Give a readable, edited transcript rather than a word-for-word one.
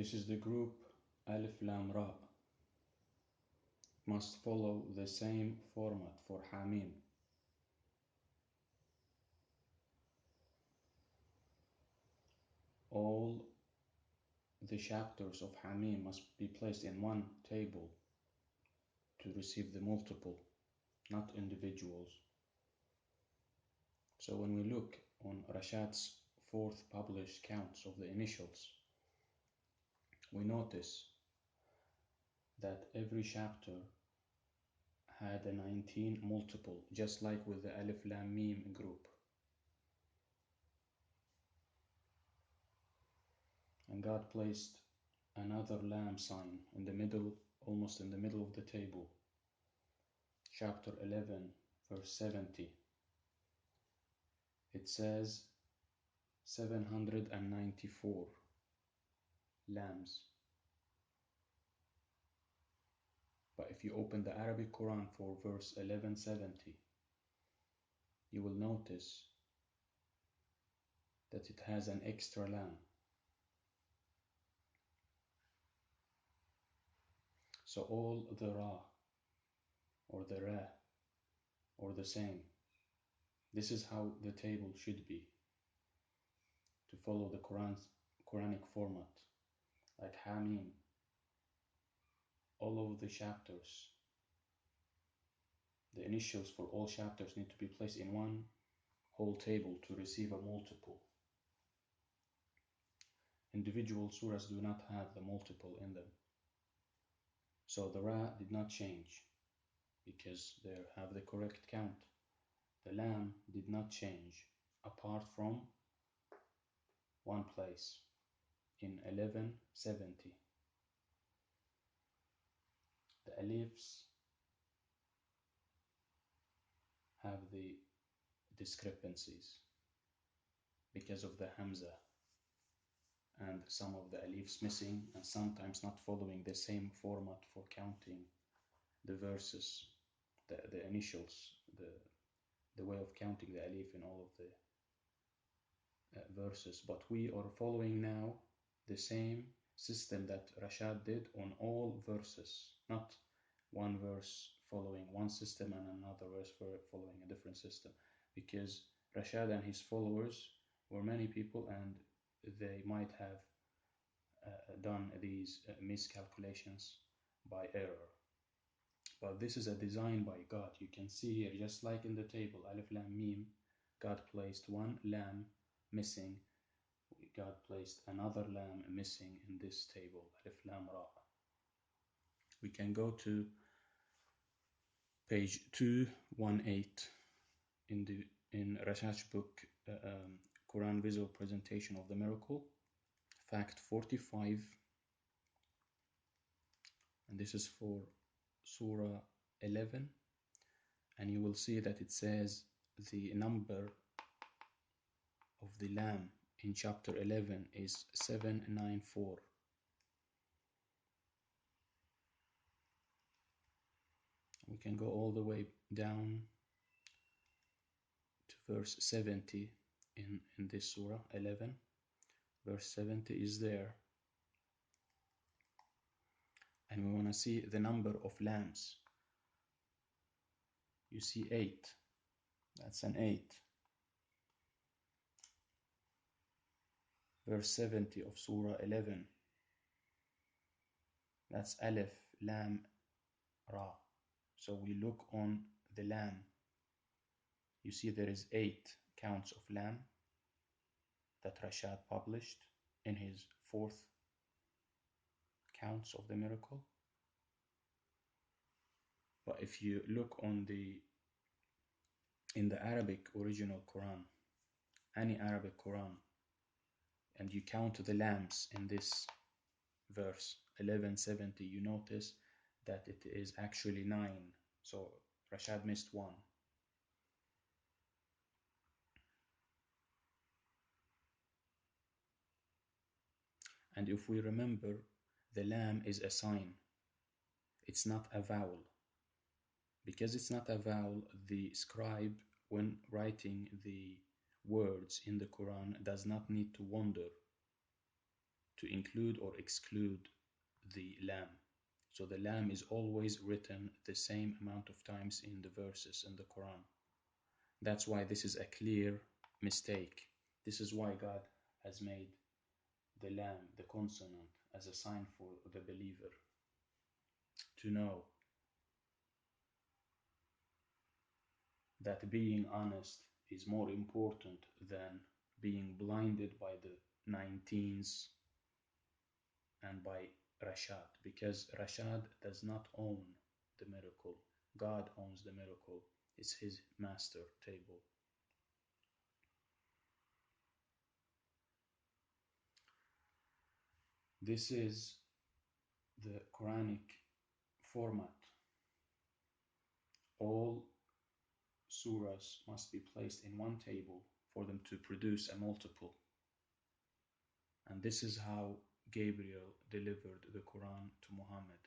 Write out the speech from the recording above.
This is the group Alif Lam Ra. Must follow the same format for Hamim. All the chapters of Hamim must be placed in one table to receive the multiple, not individuals. So when we look on Rashad's fourth published counts of the initials, we notice that every chapter had a 19 multiple, just like with the Alif Lam Mim group. And God placed another lamb sign in the middle, almost in the middle of the table. Chapter 11, verse 70. It says 794 lambs. But if you open the Arabic Quran for verse 1170, you will notice that it has an extra lamb. So all the Ra or the Ra or the same. This is how the table should be to follow the Quranic format. Like Hamim, all of the chapters, the initials for all chapters need to be placed in one whole table to receive a multiple. Individual surahs do not have the multiple in them. So the Ra did not change because they have the correct count. The Lam did not change apart from one place in 1170. The Alifs have the discrepancies because of the Hamza and some of the Alifs missing and sometimes not following the same format for counting the verses, the initials, the way of counting the Alif in all of the verses. But we are following now the same system that Rashad did on all verses, not one verse following one system and another verse following a different system, because Rashad and his followers were many people and they might have done these miscalculations by error. But this is a design by God. You can see here, just like in the table, Alif Lam Mim, God placed one lamb missing. God placed another lamb missing in this table, Alif Lam Ra. We can go to page 218 in Rashad's book, Quran Visual Presentation of the Miracle, fact 45, and this is for Surah 11, and you will see that it says the number of the lamb in chapter 11 is 794. We can go all the way down to verse 70 in this surah 11. Verse 70 is there, and we want to see the number of lambs. You see 8. That's an 8. Verse 70 of surah 11. That's Alif Lam Ra. So we look on the lamb. You see there is 8 counts of lamb that Rashad published in his fourth counts of the miracle. But if you look on in the Arabic original Quran, any Arabic Quran, and you count the lambs in this verse 1170, you notice that it is actually 9. So Rashad missed 1. And if we remember, the lam is a sign. It's not a vowel. Because it's not a vowel, the scribe, when writing the words in the Quran, does not need to wonder to include or exclude the Lam. So the Lam is always written the same amount of times in the verses in the Quran. That's why this is a clear mistake. This is why God has made the Lam, the consonant, as a sign for the believer to know that being honest is more important than being blinded by the 19s and by Rashad, because Rashad does not own the miracle. God owns the miracle. It's his master table. This is the Quranic format. All surahs must be placed in one table for them to produce a multiple. And this is how Gabriel delivered the Quran to Muhammad.